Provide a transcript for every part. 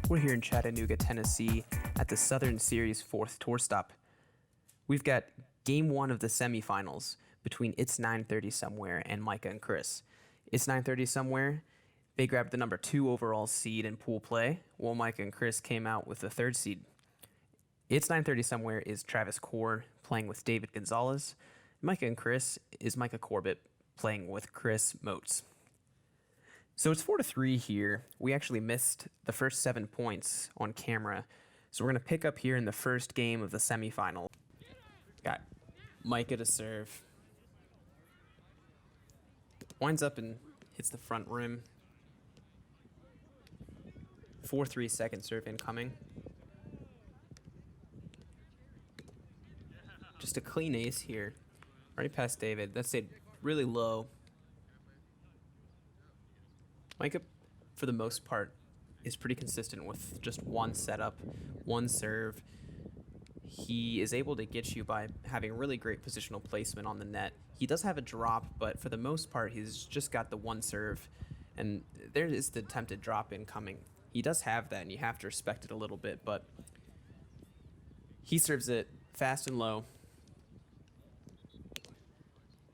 We're here in Chattanooga, Tennessee at the Southern Series 4th tour stop. We've got game 1 of the semifinals between It's 9:30 Somewhere and Micah and Chris. It's 9:30 Somewhere. They grabbed the number 2 overall seed in pool play, while Micah and Chris came out with the 3rd seed. It's 9:30 Somewhere is Travis Core playing with David Gonzalez. Micah and Chris is Micah Corbett playing with Chris Motes. So it's 4-3 here. We actually missed the first 7 points on camera. So we're going to pick up here in the first game of the semifinal. Got Micah to serve. Winds up and hits the front rim. 4-3 second serve incoming. Just a clean ace here. Right past David. That stayed really low. Micah, for the most part, is pretty consistent with just one setup, one serve. He is able to get you by having really great positional placement on the net. He does have a drop, but for the most part, he's just got the one serve, and there is the attempted drop incoming. He does have that, and you have to respect it a little bit, but he serves it fast and low.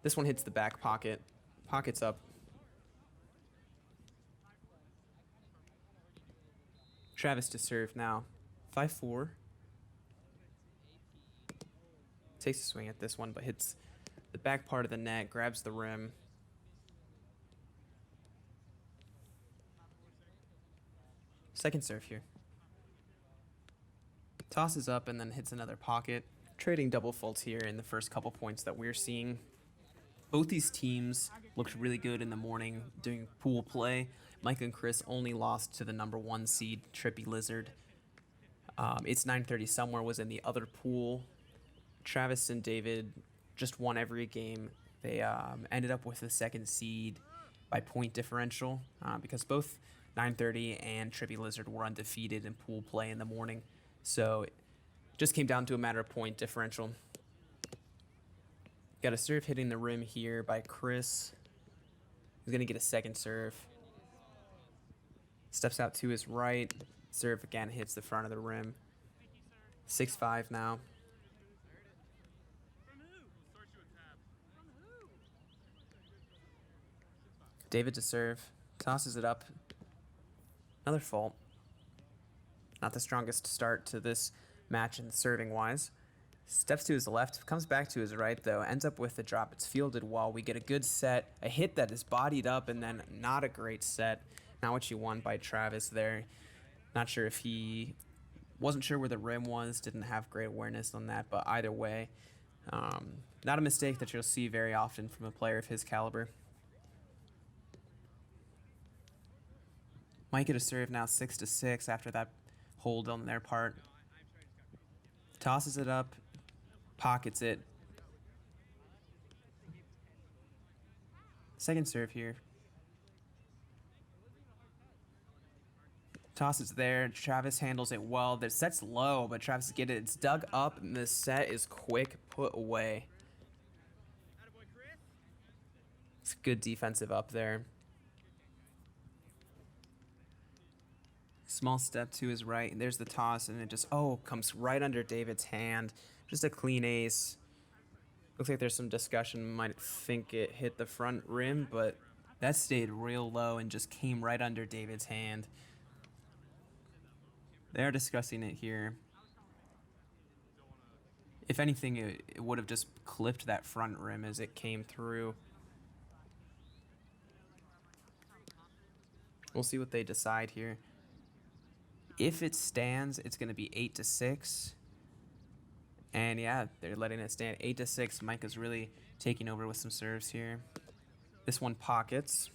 This one hits the back pocket. Pocket's up. Travis to serve now. 5-4. Takes a swing at this one, but hits the back part of the net, grabs the rim. Second serve here. Tosses up and then hits another pocket. Trading double faults here in the first couple points that we're seeing. Both these teams looked really good in the morning doing pool play. Micah and Chris only lost to the number 1 seed, Trippy Lizard. It's 9:30 Somewhere was in the other pool. Travis and David just won every game. They ended up with the 2nd seed by point differential because both 9:30 and Trippy Lizard were undefeated in pool play in the morning. So it just came down to a matter of point differential. Got a serve hitting the rim here by Chris. He's going to get a second serve. Steps out to his right. Serve again hits the front of the rim. 6-5 now. David to serve. Tosses it up. Another fault. Not the strongest start to this match in serving wise. Steps to his left, comes back to his right though, ends up with the drop. It's fielded well. We get a good set, a hit that is bodied up, and then not a great set. Not what you want by Travis there. Not sure if he wasn't sure where the rim was, didn't have great awareness on that, but either way, not a mistake that you'll see very often from a player of his caliber. Micah to serve now 6-6 after that hold on their part. Tosses it up. Pockets it. Second serve here. Tosses there. Travis handles it well. The set's low, but Travis gets it. It's dug up, and the set is quick put away. It's good defensive up there. Small step to his right, and there's the toss, and it just, comes right under David's hand. Just a clean ace. Looks like there's some discussion. Might think it hit the front rim, but that stayed real low and just came right under David's hand. They're discussing it here. If anything, it would have just clipped that front rim as it came through. We'll see what they decide here. If it stands, it's going to be 8-6. And yeah, they're letting it stand 8-6. Micah's really taking over with some serves here. This one pockets.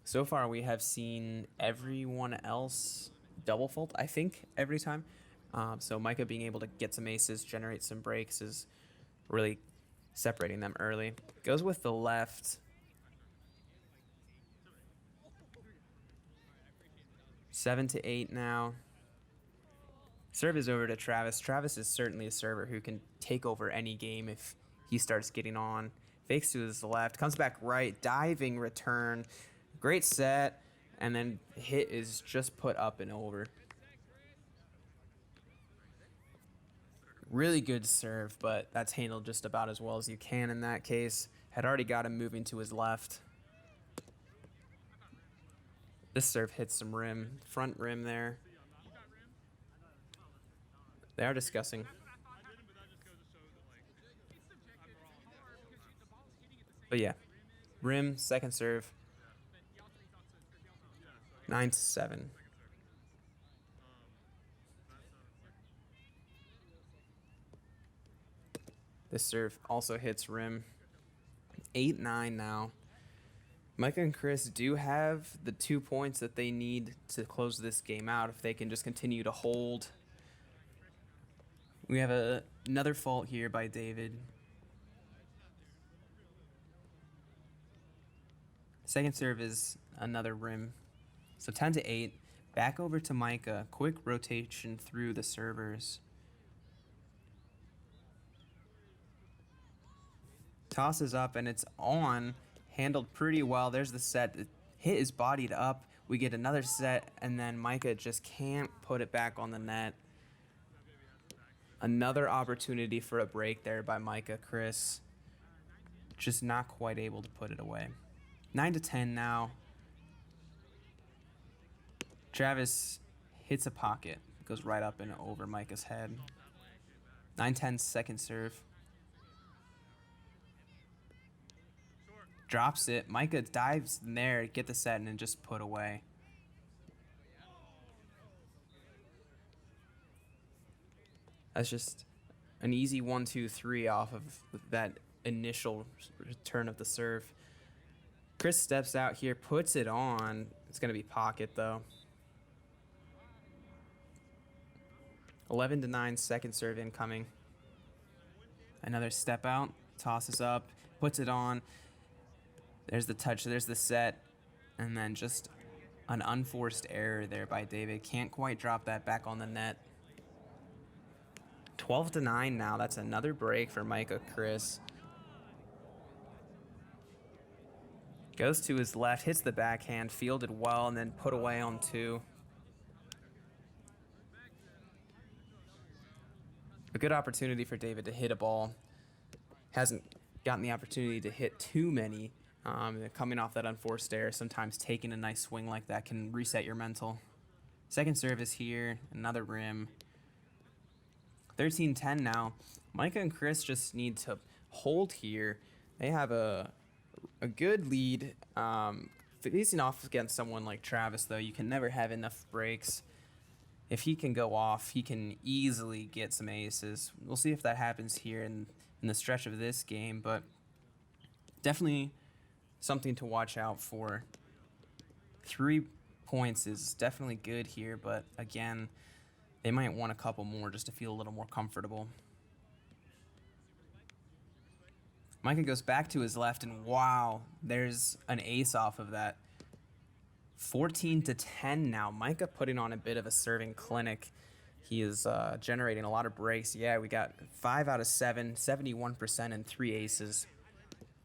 So far, we have seen everyone else double fault, I think, every time. So Micah being able to get some aces, generate some breaks is really separating them early. Goes with the left. 7-8 now. Serve is over to Travis. Travis is certainly a server who can take over any game if he starts getting on. Fakes to his left, comes back right, diving return. Great set, and then hit is just put up and over. Really good serve, but that's handled just about as well as you can in that case. Had already got him moving to his left. This serve hits some rim, front rim there. They are discussing. But yeah, rim, second serve. 9-7. This serve also hits rim. 8-9 now. Micah and Chris do have the 2 points that they need to close this game out if they can just continue to hold. We have another fault here by David. Second serve is another rim. So 10-8. Back over to Micah. Quick rotation through the servers. Tosses up and it's on. Handled pretty well. There's the set. The hit is bodied up. We get another set and then Micah just can't put it back on the net. Another opportunity for a break there by Micah. Chris just not quite able to put it away. 9-10 now. Travis hits a pocket. Goes right up and over Micah's head. 9-10 second serve. Drops it. Micah dives in there, get the set, and then just put away. That's just an easy 1-2-3 off of that initial return of the serve. Chris steps out here, puts it on. It's going to be pocket, though. 11-9 second serve incoming. Another step out, tosses up, puts it on. There's the touch, there's the set, and then just an unforced error there by David. Can't quite drop that back on the net. 12-9 now. That's another break for Micah Chris. Goes to his left, hits the backhand, fielded well, and then put away on 2. A good opportunity for David to hit a ball. Hasn't gotten the opportunity to hit too many. Coming off that unforced error, sometimes taking a nice swing like that can reset your mental. Second service here, another rim. 13-10 now. Micah and Chris just need to hold here. They have a good lead. Facing off against someone like Travis, though, you can never have enough breaks. If he can go off, he can easily get some aces. We'll see if that happens here in the stretch of this game, but definitely something to watch out for. 3 points is definitely good here, but again, they might want a couple more just to feel a little more comfortable. Micah goes back to his left, and wow, there's an ace off of that. 14-10 now. Micah putting on a bit of a serving clinic. He is generating a lot of breaks. Yeah, we got 5 out of 7, 71%, and 3 aces.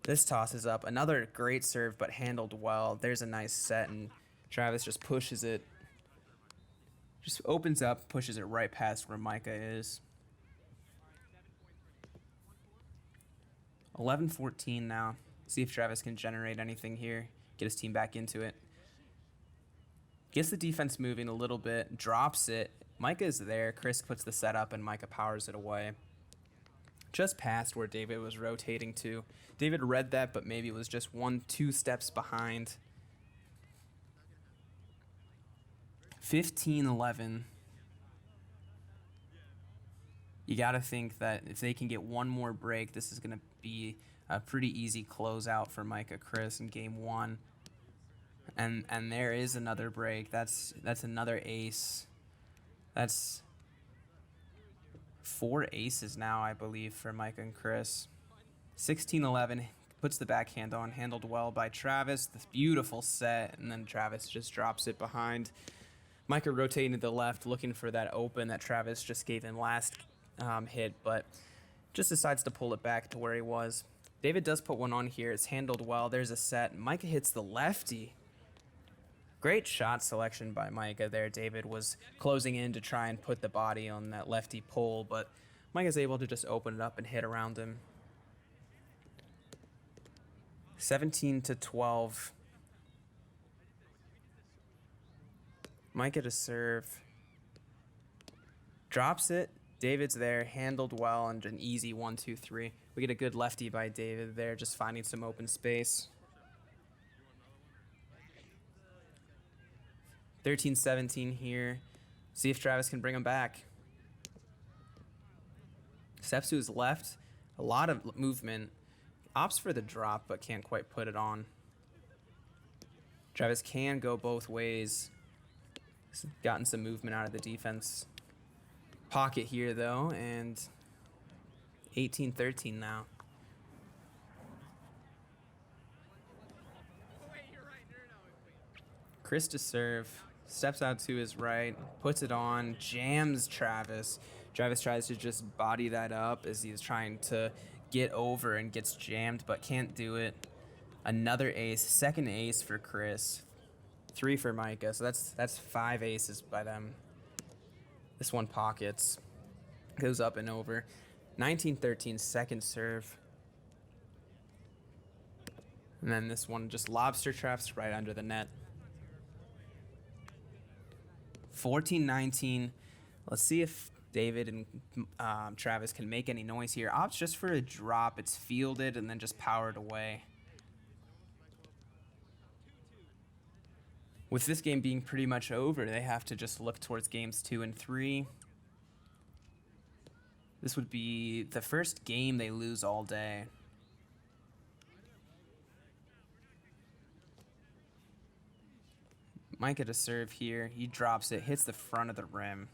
This tosses up. Another great serve, but handled well. There's a nice set, and Travis just pushes it. Just opens up, pushes it right past where Micah is. 11-14 now. See if Travis can generate anything here. Get his team back into it. Gets the defense moving a little bit. Drops it. Micah is there. Chris puts the set up, and Micah powers it away. Just past where David was rotating to. David read that, but maybe it was just 1-2 steps behind. 15-11. You got to think that if they can get one more break, this is going to be a pretty easy closeout for Micah Chris in game 1. And there is another break. That's another ace. That's 4 aces now, I believe, for Micah and Chris. 16-11, puts the backhand on, handled well by Travis. This beautiful set, and then Travis just drops it behind. Micah rotating to the left, looking for that open that Travis just gave him last hit, but just decides to pull it back to where he was. David does put one on here. It's handled well. There's a set. Micah hits the lefty. Great shot selection by Micah there. David was closing in to try and put the body on that lefty pole, but Micah's able to just open it up and hit around him. 17-12. Micah to serve. Drops it. David's there, handled well, and an easy 1-2-3. We get a good lefty by David there, just finding some open space. 13-17 here. See if Travis can bring him back. Steps to his left. A lot of movement. Opts for the drop, but can't quite put it on. Travis can go both ways. He's gotten some movement out of the defense. Pocket here, though, and 18-13 now. Chris to serve. Steps out to his right, puts it on, jams Travis. Travis tries to just body that up as he's trying to get over and gets jammed, but can't do it. Another ace, second ace for Chris. 3 for Micah, so that's 5 aces by them. This one pockets, goes up and over. 19-13, second serve. And then this one just lobster traps right under the net. 14-19. Let's see if David and Travis can make any noise here. Opts just for a drop. It's fielded and then just powered away. With this game being pretty much over, they have to just look towards games 2 and 3. This would be the first game they lose all day. Micah to serve here. He drops it, hits the front of the rim.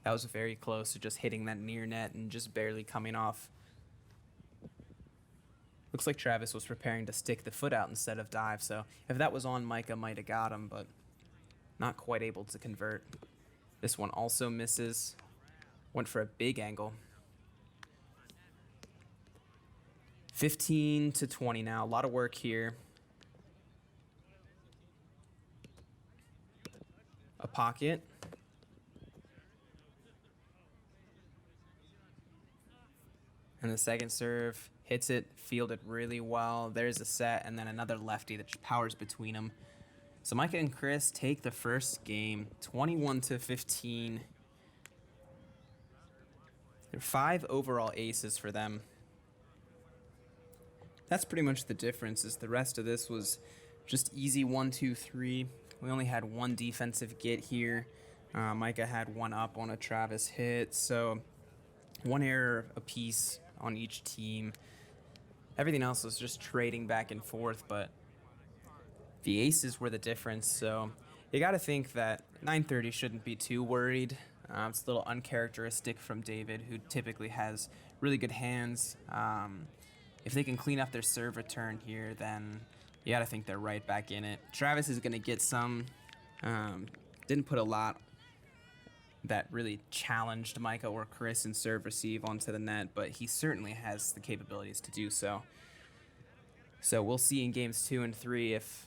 That was very close to just hitting that near net and just barely coming off. Looks like Travis was preparing to stick the foot out instead of dive, so if that was on, Micah might have got him, but not quite able to convert. This one also misses. Went for a big angle. 15-20 now. A lot of work here. A pocket. And the second serve hits it, fielded really well. There's a set, and then another lefty that powers between them. So Micah and Chris take the first game, 21-15. There are 5 overall aces for them. That's pretty much the difference, is the rest of this was just easy 1-2-3. We only had one defensive get here. Micah had one up on a Travis hit, so one error apiece on each team. Everything else was just trading back and forth, but the aces were the difference, so you got to think that 930 shouldn't be too worried. It's a little uncharacteristic from David, who typically has really good hands. If they can clean up their serve return here, then you got to think they're right back in it. Travis is going to get some. Didn't put a lot that really challenged Micah or Chris in serve receive onto the net, but he certainly has the capabilities to do so. So we'll see in games 2 and 3 if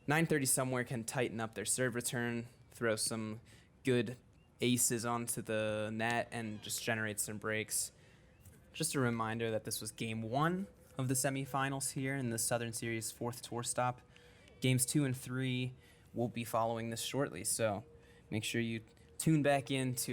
930 somewhere can tighten up their serve return, throw some good aces onto the net, and just generate some breaks. Just a reminder that this was game 1 of the semifinals here in the Southern Series 4th tour stop. Games 2 and 3 will be following this shortly, so make sure you tune back in to